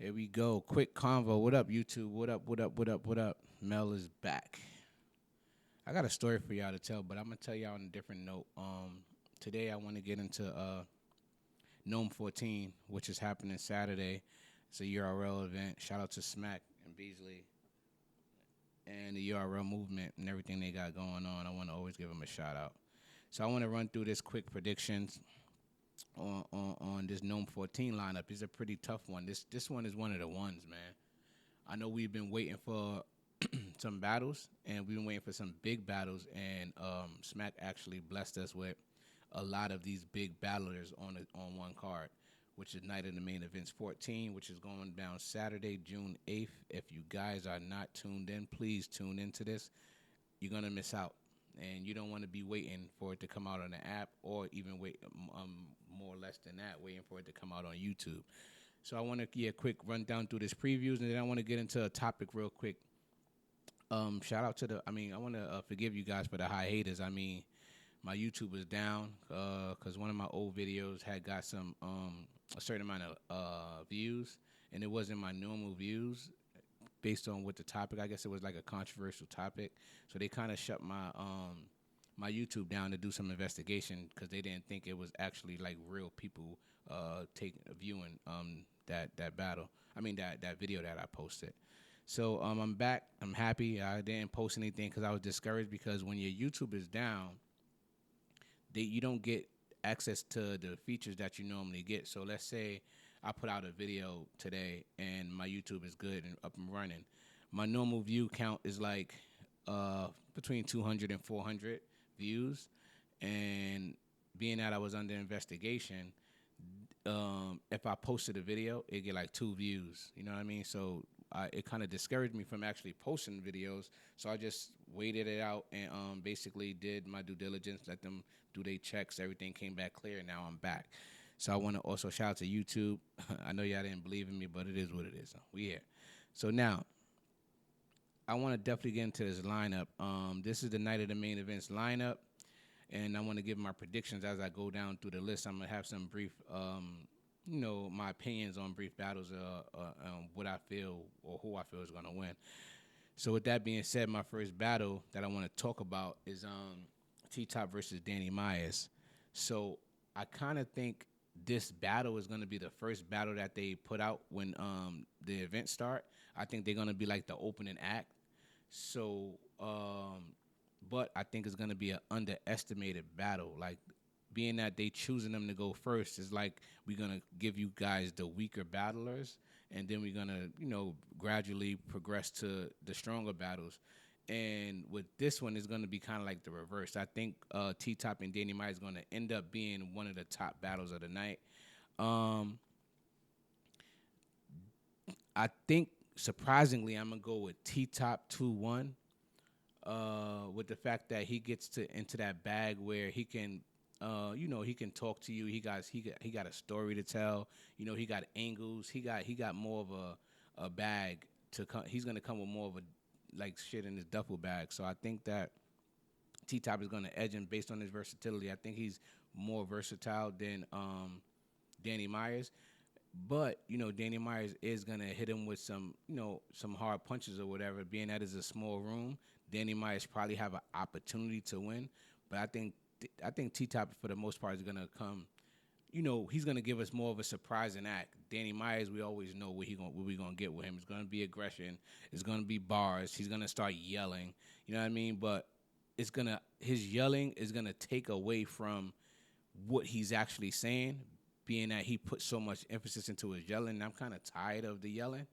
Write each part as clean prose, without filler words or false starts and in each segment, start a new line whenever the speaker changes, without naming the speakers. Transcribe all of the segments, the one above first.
Here we go. Quick convo. What up, YouTube? What up? What up? What up? What up? Mel is back. I got a story for y'all to tell, but I'm gonna tell y'all on a different note. Today I want to get into Nome 14, which is happening Saturday. It's a URL event. Shout out to Smack and Beasley and the URL movement and everything they got going on. I want to always give them a shout out. So I want to run through this quick predictions on this Gnome 14 lineup. It's a pretty tough one. This one is one of the ones, man. I know we've been waiting for some battles, and we've been waiting for some big battles, and Smack actually blessed us with a lot of these big battlers on one card, which is Night of the Main Events 14, which is going down Saturday, June 8th. If you guys are not tuned in, please tune into this. You're going to miss out. And you don't want to be waiting for it to come out on the app, or even wait more or less than that, waiting for it to come out on YouTube. So I want to get a quick rundown through this previews, and then I want to get into a topic real quick. Shout out to I want to forgive you guys for the high haters. My YouTube was down because one of my old videos had got some a certain amount of views, and it wasn't my normal views based on what the topic. I guess it was like a controversial topic, so they kind of shut my YouTube down to do some investigation because they didn't think it was actually like real people viewing that battle. That video that I posted. So I'm back. I'm happy. I didn't post anything because I was discouraged, because when your YouTube is down, you don't get access to the features that you normally get. So let's say I put out a video today and my YouTube is good and up and running. My normal view count is like between 200 and 400 views. And being that I was under investigation, if I posted a video, it get like 2 views. You know what I mean? So it kind of discouraged me from actually posting videos. So I just waited it out and basically did my due diligence, let them do their checks. Everything came back clear, and now I'm back. So I want to also shout out to YouTube. I know y'all didn't believe in me, but it is what it is. We here. So now, I want to definitely get into this lineup. This is the Night of the Main Events lineup, and I want to give my predictions as I go down through the list. I'm going to have some brief, my opinions on brief battles, what I feel or who I feel is going to win. So with that being said, my first battle that I want to talk about is T-Top versus Danny Myers. So I kind of think this battle is going to be the first battle that they put out when the event start. I think they're going to be like the opening act. So, but I think it's going to be an underestimated battle. Like, being that they choosing them to go first is like we're going to give you guys the weaker battlers, and then we're going to, gradually progress to the stronger battles. And with this one, it's going to be kind of like the reverse. I think T-Top and Danny Myers is going to end up being one of the top battles of the night. I think, surprisingly, I'm going to go with T-Top 2-1 with the fact that he gets into that bag where he can, he can talk to you. He got a story to tell. He got angles. He got more of a bag to come. He's going to come with more of a like shit in his duffel bag. So I think that T-Top is going to edge him based on his versatility. I think he's more versatile than Danny Myers. But, Danny Myers is going to hit him with some hard punches or whatever. Being that it's a small room, Danny Myers probably have an opportunity to win. But I think T-Top, for the most part, is going to come. He's going to give us more of a surprising act. Danny Myers, we always know what we're going to get with him. It's going to be aggression. It's going to be bars. He's going to start yelling. You know what I mean? But his yelling is going to take away from what he's actually saying, being that he put so much emphasis into his yelling. And I'm kind of tired of the yelling.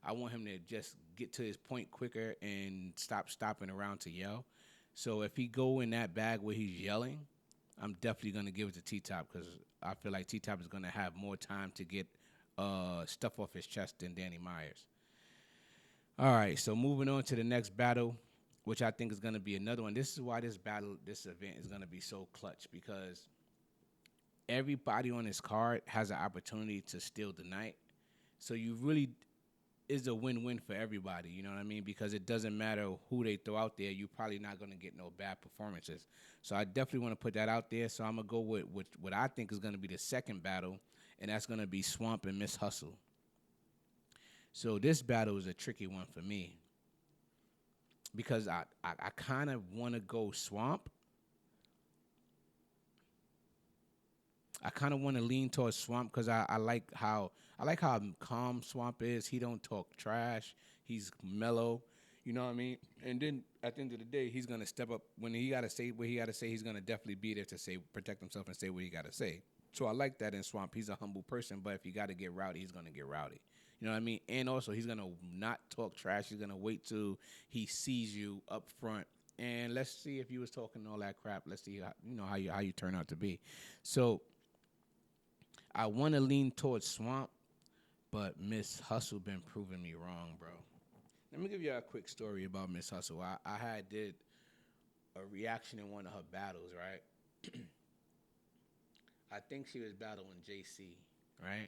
I want him to just get to his point quicker and stop stopping around to yell. So if he go in that bag where he's yelling, I'm definitely going to give it to T-Top, because I feel like T-Top is going to have more time to get stuff off his chest than Danny Myers. All right, so moving on to the next battle, which I think is going to be another one. This is why this event is going to be so clutch, because everybody on this card has an opportunity to steal the night. So you really is a win-win for everybody, you know what I mean? Because it doesn't matter who they throw out there, you're probably not going to get no bad performances. So I definitely want to put that out there. So I'm going to go with what I think is going to be the second battle, and that's going to be Swamp and Miss Hustle. So this battle is a tricky one for me because I kind of want to go Swamp. I kind of want to lean towards Swamp because I like how calm Swamp is. He don't talk trash. He's mellow. You know what I mean? And then at the end of the day, he's gonna step up when he gotta say what he gotta say. He's gonna definitely be there to say protect himself and say what he gotta say. So I like that in Swamp. He's a humble person, but if he gotta get rowdy, he's gonna get rowdy. You know what I mean? And also, he's gonna not talk trash. He's gonna wait till he sees you up front. And let's see if you was talking all that crap. Let's see how you turn out to be. So I want to lean towards Swamp, but Miss Hustle been proving me wrong, bro. Let me give you a quick story about Miss Hustle. I had did a reaction in one of her battles, right? I think she was battling JC, right?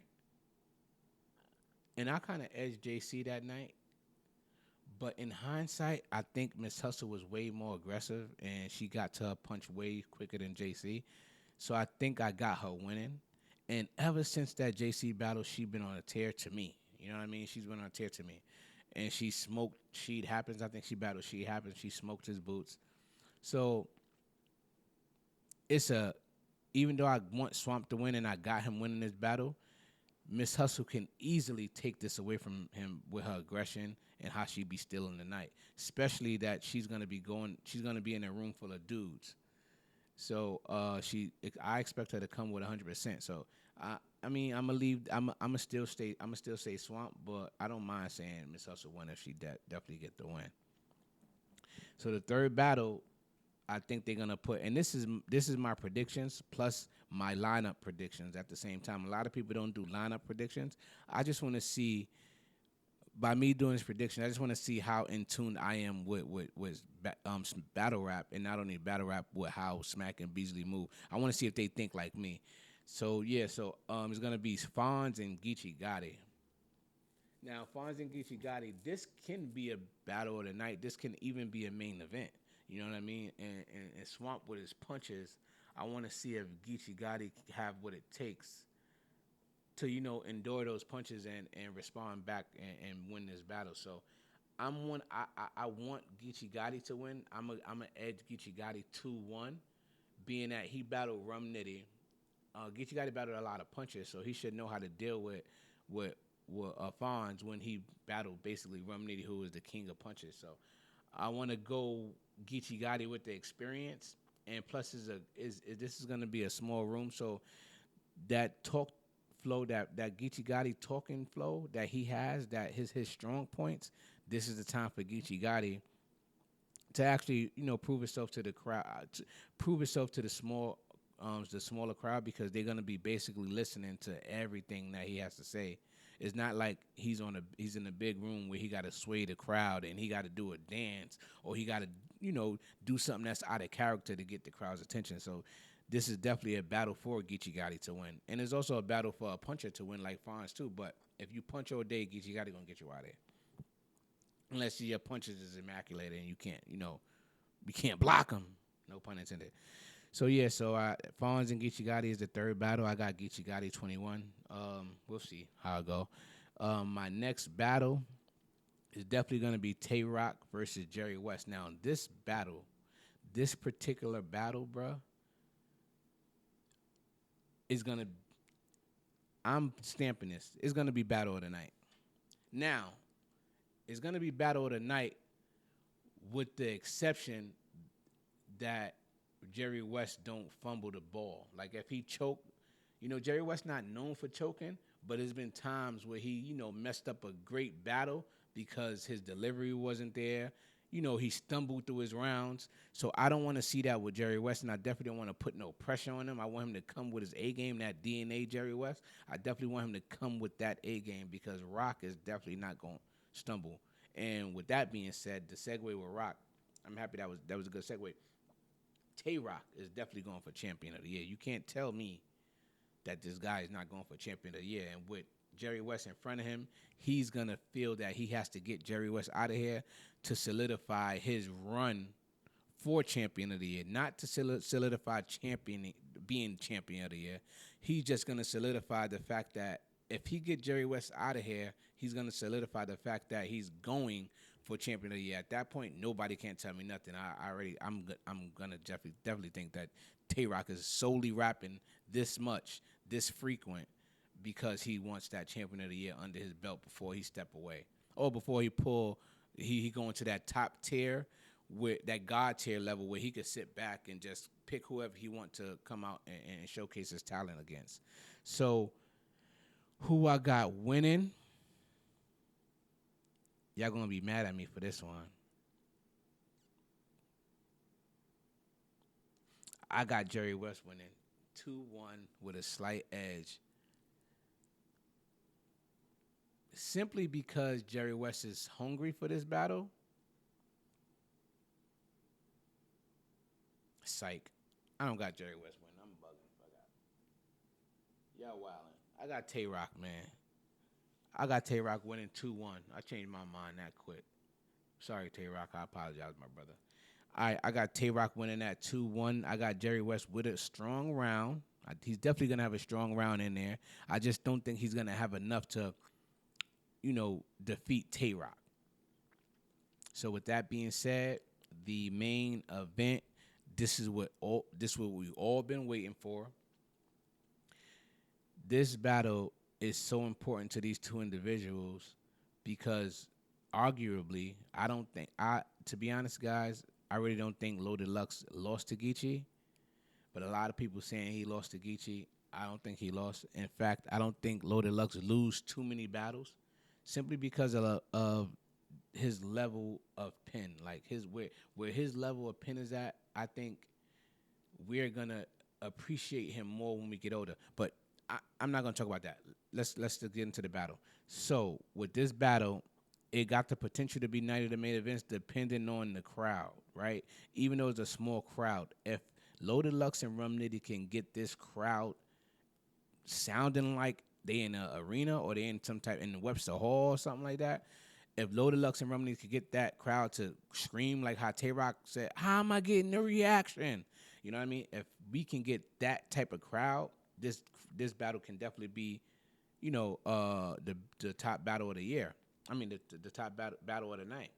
And I kind of edged JC that night. But in hindsight, I think Miss Hustle was way more aggressive and she got to her punch way quicker than JC. So I think I got her winning. And ever since that JC battle, she been on a tear to me. You know what I mean? She's been on a tear to me. And she smoked Sheed Happens. I think she battled Sheed Happens. She smoked his boots. So it's a even though I want Swamp to win and I got him winning this battle, Miss Hustle can easily take this away from him with her aggression and how she be stealing the night. Especially that she's gonna be in a room full of dudes. So I expect her to come with 100%. So I mean I'm gonna still say Swamp, but I don't mind saying Miss Hustle won if she definitely get the win. So the third battle, I think they're gonna put, and this is my predictions plus my lineup predictions at the same time. A lot of people don't do lineup predictions. I just want to see by me doing this prediction, I just want to see how in tune I am with battle rap, and not only battle rap, with how Smack and Beasley move. I want to see if they think like me. So yeah, it's gonna be Fonz and Geechee Gotti. Now Fonz and Geechee Gotti, this can be a battle of the night. This can even be a main event. You know what I mean? And Swamp with his punches, I want to see if Geechee Gotti have what it takes to endure those punches and respond back and win this battle. So I want Geechee Gotti to win. I'm a edge Geechee Gotti 2-1, being that he battled Rum Nitty. Geechee Gotti battled a lot of punches, so he should know how to deal with Fonz when he battled basically Rum Nitty, who was the king of punches. So I want to go Geechee Gotti with the experience, and plus this is going to be a small room, so that talk flow, that Geechee Gotti talking flow that he has, that his strong points. This is the time for Geechee Gotti to actually prove itself to the crowd, prove itself to the smaller crowd, because they're gonna be basically listening to everything that he has to say. It's not like he's in a big room where he got to sway the crowd and he got to do a dance, or he got to do something that's out of character to get the crowd's attention. So this is definitely a battle for Geechee Gotti to win, and it's also a battle for a puncher to win like Fonz too. But if you punch all day, Geechee Gotti gonna get you out of there, unless your punches is immaculate and you can't block them. No pun intended. So yeah, Fonz and Geechee Gotti is the third battle. I got Geechee Gotti 21. We'll see how I go. My next battle is definitely gonna be Tay Rock versus Jerry West. Now this particular battle, bruh, is gonna. I'm stamping this. It's gonna be battle of the night. Now, it's gonna be battle of the night, with the exception that Jerry West don't fumble the ball. Like if he choke, Jerry West not known for choking, but there's been times where he, messed up a great battle because his delivery wasn't there. He stumbled through his rounds. So I don't want to see that with Jerry West, and I definitely don't want to put no pressure on him. I want him to come with his A game, that DNA Jerry West. I definitely want him to come with that A game, because Rock is definitely not going to stumble. And with that being said, the segue with Rock, I'm happy that was a good segue. Tay Rock is definitely going for champion of the year. You can't tell me that this guy is not going for champion of the year. And with Jerry West in front of him, he's going to feel that he has to get Jerry West out of here to solidify his run for champion of the year, not to solidify being champion of the year. He's just going to solidify the fact that if he get Jerry West out of here, He's gonna solidify the fact that he's going for champion of the year. At that point, nobody can't tell me nothing. I'm gonna definitely think that Tay Rock is solely rapping this much, this frequent, because he wants that champion of the year under his belt before he step away, or before he go into that top tier, with that God tier level where he could sit back and just pick whoever he want to come out and showcase his talent against. So, who I got winning? Y'all gonna be mad at me for this one. I got Jerry West winning 2-1 with a slight edge. Simply because Jerry West is hungry for this battle. Psych. I don't got Jerry West winning. I'm bugging. Y'all wildin'. I got Tay Rock, man. I got Tay Rock winning 2-1. I changed my mind that quick. Sorry, Tay Rock. I apologize, my brother. All right, I got Tay Rock winning that 2-1. I got Jerry West with a strong round. He's definitely going to have a strong round in there. I just don't think he's going to have enough to, defeat Tay Rock. So with that being said, the main event, this is what we've all been waiting for. This battle is so important to these two individuals because arguably, to be honest, guys, I really don't think Loaded Lux lost to Geechee, but a lot of people saying he lost to Geechee. I don't think he lost. In fact, I don't think Loaded Lux lose too many battles simply because of his level of pen. Like where his level of pen is at, I think we're going to appreciate him more when we get older. But I'm not going to talk about that. Let's get into the battle. So with this battle, it got the potential to be night of the main events depending on the crowd, right? Even though it's a small crowd, if Loaded Lux and Rum Nitty can get this crowd sounding like they in an arena or they in in Webster Hall or something like that, if Loaded Lux and Rum Nitty could get that crowd to scream like how Tay Rock said, how am I getting the reaction? You know what I mean? If we can get that type of crowd, this battle can definitely be, the top battle of the year. I mean, the top battle of the night.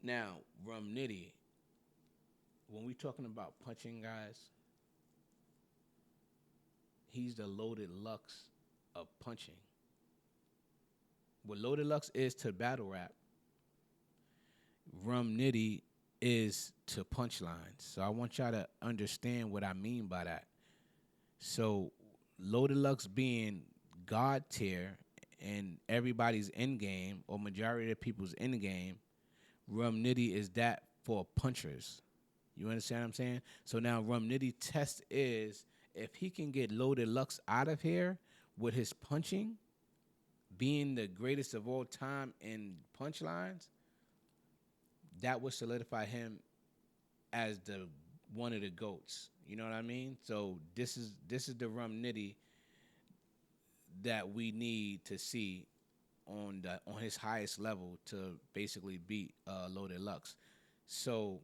Now, Rum Nitty, when we talking about punching, guys, he's the Loaded Lux of punching. What Loaded Lux is to battle rap, Rum Nitty is to punchlines. So I want y'all to understand what I mean by that. So Loaded Lux being God tier and everybody's end game, or majority of people's end game, Rum Nitty is that for punchers. You understand what I'm saying? So now Rum Nitty test is if he can get Loaded Lux out of here with his punching, being the greatest of all time in punchlines, that would solidify him as the one of the GOATs. You know what I mean? So this is the Rum Nitty that we need to see on his highest level to basically beat Loaded Lux. So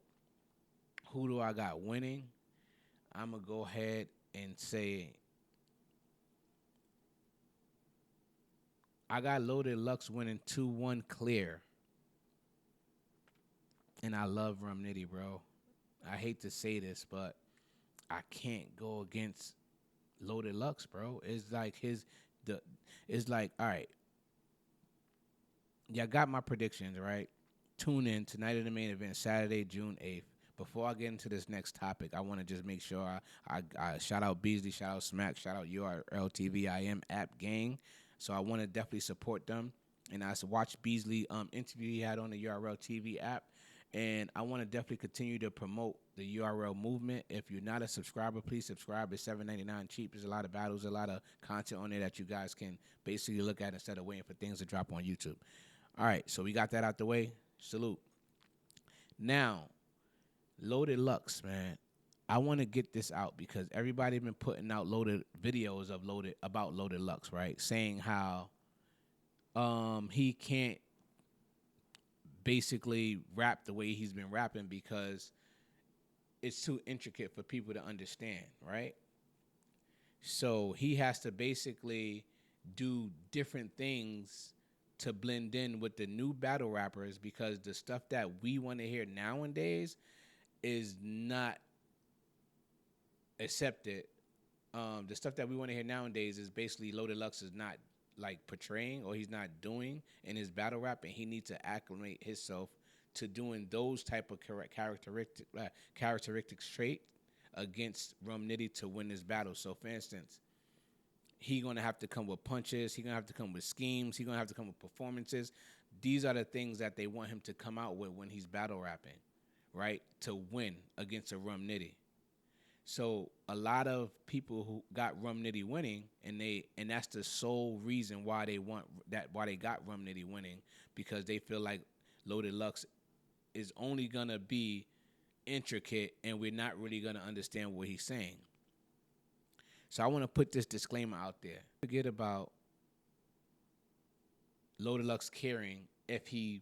who do I got winning? I'm gonna go ahead and say I got Loaded Lux winning 2-1 clear. And I love Rum Nitty, bro. I hate to say this, but I can't go against Loaded Lux, bro. It's like all right. Y'all got my predictions, right? Tune in tonight in the main event, Saturday, June 8th. Before I get into this next topic, I want to just make sure I shout out Beasley, shout out Smack, shout out URL TV, I am app gang. So I want to definitely support them. And I watched Beasley interview he had on the URL TV app. And I want to definitely continue to promote the URL movement. If you're not a subscriber, please subscribe. It's $7.99 cheap. There's a lot of battles, a lot of content on there that you guys can basically look at instead of waiting for things to drop on YouTube. All right, so we got that out the way. Salute. Now, Loaded Lux, man. I want to get this out because everybody been putting out loaded videos about Loaded Lux, right? Saying how he can't basically rap the way he's been rapping because it's too intricate for people to understand, right? So he has to basically do different things to blend in with the new battle rappers, because the stuff that we want to hear nowadays is not accepted. The stuff that we want to hear nowadays is basically Loaded Lux is not like portraying, or he's not doing in his battle rap, and he needs to acclimate himself to doing those type of characteristic trait against Rum Nitty to win this battle. So, for instance, he gonna have to come with punches. He gonna have to come with schemes. He gonna have to come with performances. These are the things that they want him to come out with when he's battle rapping, right? To win against a Rum Nitty. So a lot of people who got Rum Nitty winning, and that's the sole reason why they got Rum Nitty winning, because they feel like Loaded Lux is only gonna be intricate, and we're not really gonna understand what he's saying. So I want to put this disclaimer out there. Forget about Loaded Lux caring if you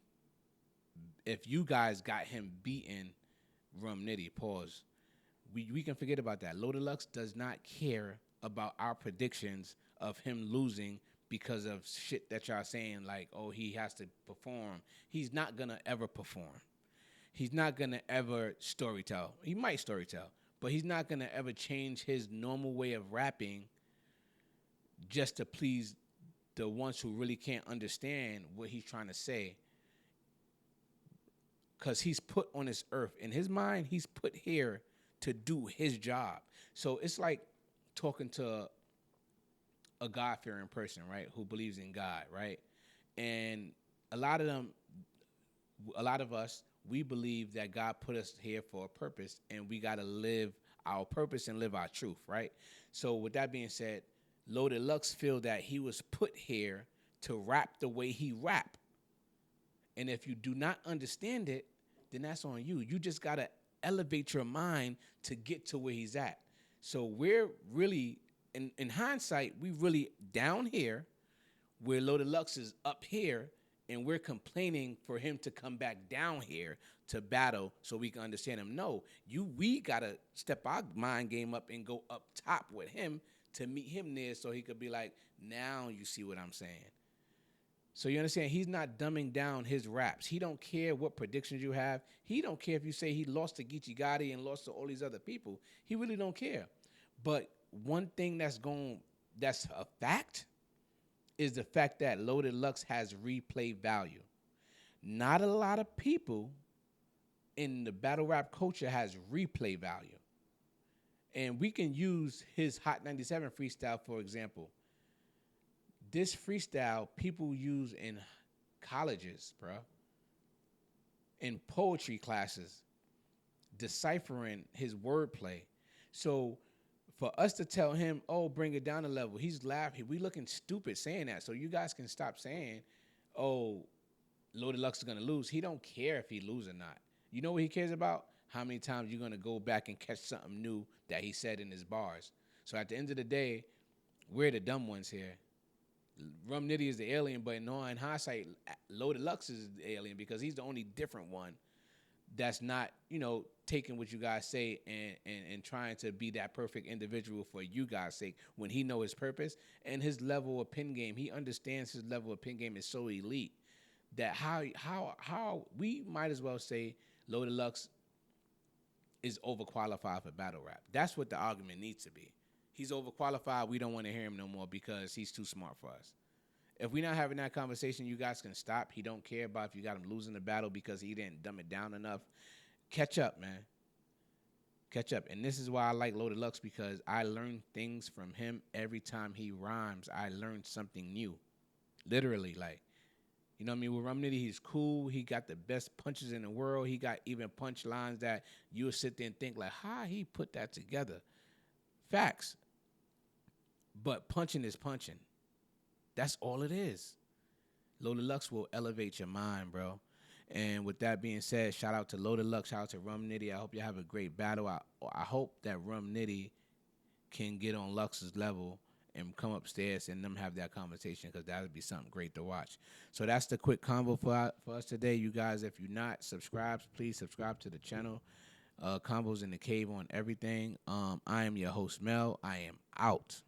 guys got him beating Rum Nitty. Pause. We can forget about that. Loaded Lux does not care about our predictions of him losing because of shit that y'all saying, like, oh, he has to perform. He's not gonna ever perform. He's not gonna ever storytell. He might storytell, but he's not gonna ever change his normal way of rapping just to please the ones who really can't understand what he's trying to say. Because he's put on this earth. In his mind, he's put here to do his job. So it's like talking to a God-fearing person, right, who believes in God, right? And a lot of us, we believe that God put us here for a purpose, and we got to live our purpose and live our truth, right? So with that being said, Loaded Lux feel that he was put here to rap the way he rap. And if you do not understand it, then that's on you. You just got to elevate your mind to get to where he's at. So we're really, in hindsight, we really down here where Loaded Lux is up here, and we're complaining for him to come back down here to battle so we can understand him. No, we got to step our mind game up and go up top with him to meet him there so he could be like, now you see what I'm saying. So you understand, he's not dumbing down his raps. He don't care what predictions you have. He don't care if you say he lost to Geechee Gotti and lost to all these other people. He really don't care. But one thing that's a fact is the fact that Loaded Lux has replay value. Not a lot of people in the battle rap culture has replay value. And we can use his Hot 97 freestyle, for example. This freestyle people use in colleges, bro, in poetry classes, deciphering his wordplay. So for us to tell him, oh, bring it down a level, he's laughing. We looking stupid saying that. So you guys can stop saying, oh, Loaded Lux is going to lose. He don't care if he lose or not. You know what he cares about? How many times you're going to go back and catch something new that he said in his bars. So at the end of the day, we're the dumb ones here. Rum Nitty is the alien, but in hindsight, Loaded Lux is the alien because he's the only different one that's not, taking what you guys say and trying to be that perfect individual for you guys' sake when he know his purpose and his level of pin game. He understands his level of pin game is so elite that how we might as well say Loaded Lux is overqualified for battle rap. That's what the argument needs to be. He's overqualified. We don't want to hear him no more because he's too smart for us. If we're not having that conversation, you guys can stop. He don't care about if you got him losing the battle because he didn't dumb it down enough. Catch up, man. Catch up. And this is why I like Loaded Lux, because I learn things from him every time he rhymes. I learn something new. Literally, like, you know what I mean? With Rum Nitty, he's cool. He got the best punches in the world. He got even punch lines that you'll sit there and think, like, how he put that together? Facts. But punching is punching. That's all it is. Loaded Lux will elevate your mind, bro. And with that being said, shout out to Loaded Lux. Shout out to Rum Nitty. I hope you have a great battle. I hope that Rum Nitty can get on Lux's level and come upstairs and them have that conversation, because that would be something great to watch. So that's the quick convo for us today. You guys, if you're not subscribed, please subscribe to the channel. Combos in the Cave on everything. I am your host, Mel. I am out.